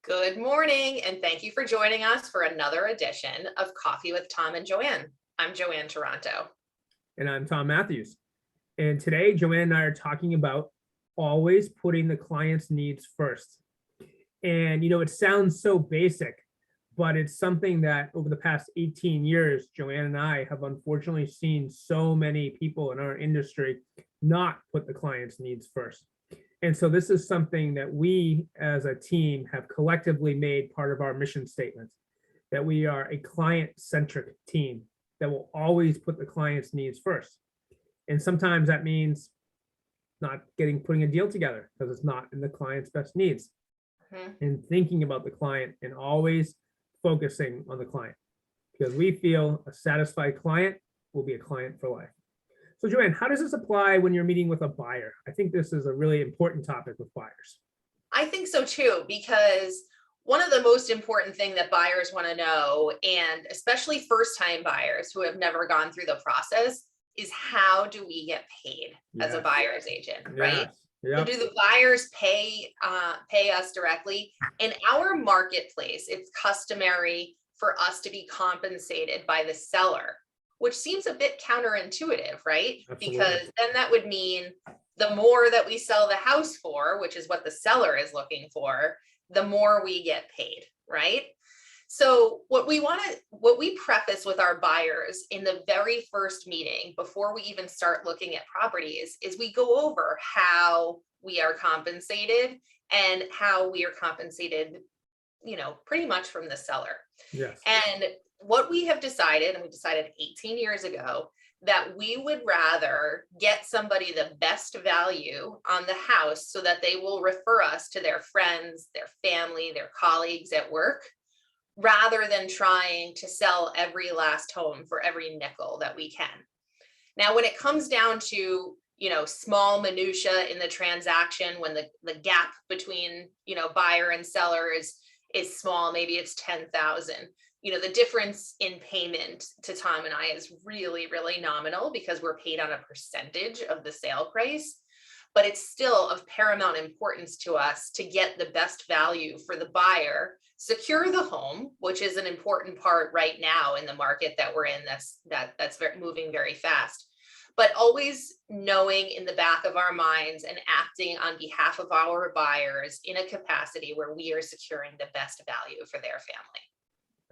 Good morning, and thank you for joining us for another edition of Coffee with Tom and Joanne. I'm Joanne Taranto. And I'm Tom Matthews. And today, Joanne and I are talking about always putting the client's needs first. And, it sounds so basic, but it's something that over the past 18 years, Joanne and I have unfortunately seen so many people in our industry not put the client's needs first. And so this is something that we as a team have collectively made part of our mission statement, that we are a client-centric team that will always put the client's needs first. And sometimes that means not putting a deal together because it's not in the client's best needs. And thinking about the client and always focusing on the client, because we feel a satisfied client will be a client for life. So Joanne, how does this apply when you're meeting with a buyer? I think this is a really important topic with buyers. I think so too, because one of the most important thing that buyers want to know, and especially first-time buyers who have never gone through the process, is how do we get paid as a buyer's agent, right? Yes. So do the buyers pay us directly? In our marketplace, it's customary for us to be compensated by the seller, which seems a bit counterintuitive, right? Absolutely. Because then that would mean the more that we sell the house for, which is what the seller is looking for, the more we get paid, right? So what we preface with our buyers in the very first meeting before we even start looking at properties is we go over how we are compensated and how we are compensated, pretty much from the seller. Yes. And what we have decided, and we decided 18 years ago, that we would rather get somebody the best value on the house so that they will refer us to their friends, their family, their colleagues at work, rather than trying to sell every last home for every nickel that we can. Now, when it comes down to, small minutia in the transaction, when the gap between, buyer and seller is small, maybe it's 10,000. The difference in payment to Tom and I is really, really nominal because we're paid on a percentage of the sale price, but it's still of paramount importance to us to get the best value for the buyer, secure the home, which is an important part right now in the market that we're in that's moving very fast, but always knowing in the back of our minds and acting on behalf of our buyers in a capacity where we are securing the best value for their family.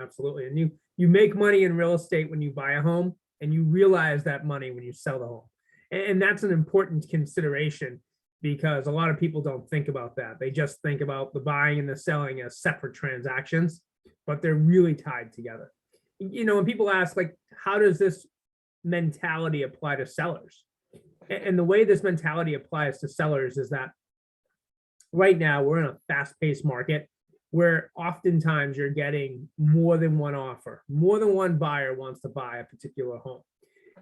Absolutely. And you make money in real estate when you buy a home, and you realize that money when you sell the home. And that's an important consideration because a lot of people don't think about that. They just think about the buying and the selling as separate transactions, but they're really tied together. When people ask, like, how does this mentality apply to sellers? And the way this mentality applies to sellers is that right now we're in a fast-paced market where oftentimes you're getting more than one offer, more than one buyer wants to buy a particular home.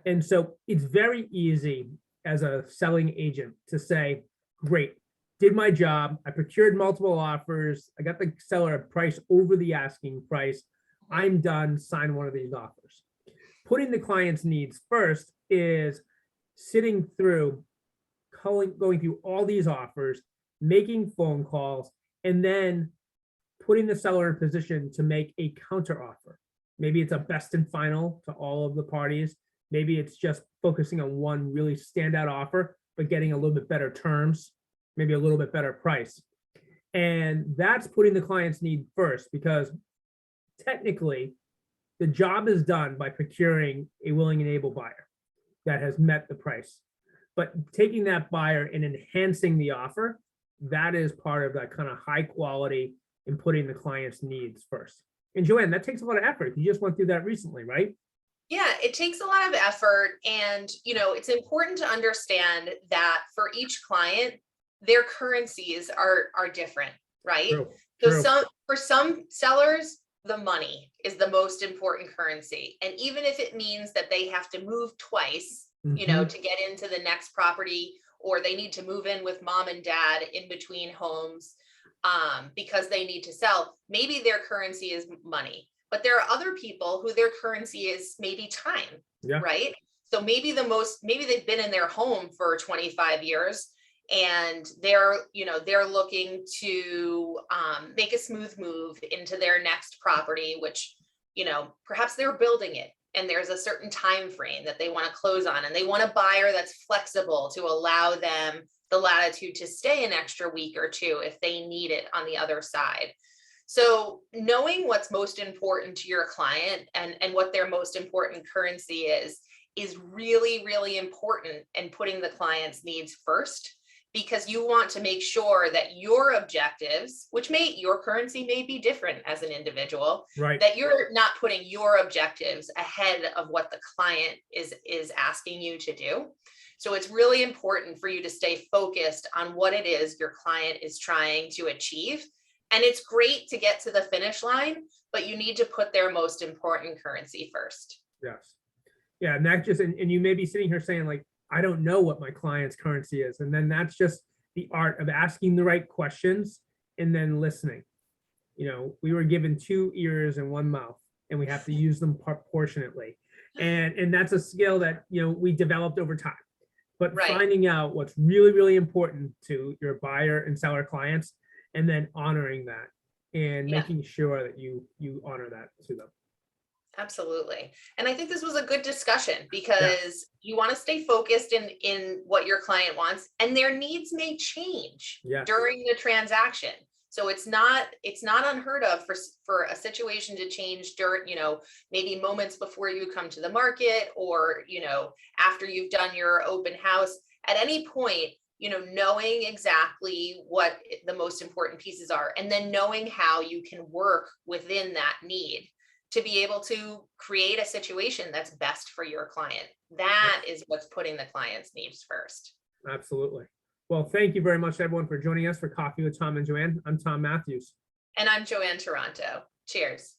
And so it's very easy as a selling agent to say, great, did my job, I procured multiple offers, I got the seller a price over the asking price, I'm done, sign one of these offers. Putting the client's needs first is sitting through, going through all these offers, making phone calls, and then putting the seller in position to make a counter offer. Maybe it's a best and final to all of the parties. Maybe it's just focusing on one really standout offer, but getting a little bit better terms, maybe a little bit better price. And that's putting the client's need first, because technically the job is done by procuring a willing and able buyer that has met the price. But taking that buyer and enhancing the offer, that is part of that kind of high quality in putting the client's needs first. And Joanne, that takes a lot of effort. You just went through that recently, right? Yeah, it takes a lot of effort. And, it's important to understand that for each client, their currencies are different, right? True. So for some sellers, the money is the most important currency. And even if it means that they have to move twice, to get into the next property, or they need to move in with mom and dad in between homes, because they need to sell, maybe their currency is money, but there are other people who their currency is maybe time, right? So maybe they've been in their home for 25 years and they're looking to make a smooth move into their next property, which, perhaps they're building it and there's a certain time frame that they want to close on, and they want a buyer that's flexible to allow them the latitude to stay an extra week or two if they need it on the other side. So knowing what's most important to your client and what their most important currency is really, really important, and putting the client's needs first, because you want to make sure that your objectives, which your currency may be different as an individual, Right. that you're not putting your objectives ahead of what the client is asking you to do. So it's really important for you to stay focused on what it is your client is trying to achieve. And it's great to get to the finish line, but you need to put their most important currency first. Yes. Yeah. And that just, and you may be sitting here saying like, I don't know what my client's currency is. And then that's just the art of asking the right questions and then listening. We were given 2 ears and 1 mouth, and we have to use them proportionately. And that's a skill that, we developed over time. But Right. finding out what's really, really important to your buyer and seller clients, and then honoring that and Yeah. making sure that you honor that to them. Absolutely. And I think this was a good discussion, because you want to stay focused in what your client wants, and their needs may change Yes. during the transaction. So it's not unheard of for a situation to change during, maybe moments before you come to the market, or, after you've done your open house. At any point, knowing exactly what the most important pieces are, and then knowing how you can work within that need to be able to create a situation that's best for your client. That is what's putting the client's needs first. Absolutely. Well, thank you very much, everyone, for joining us for Coffee with Tom and Joanne. I'm Tom Matthews. And I'm Joanne Taranto. Cheers.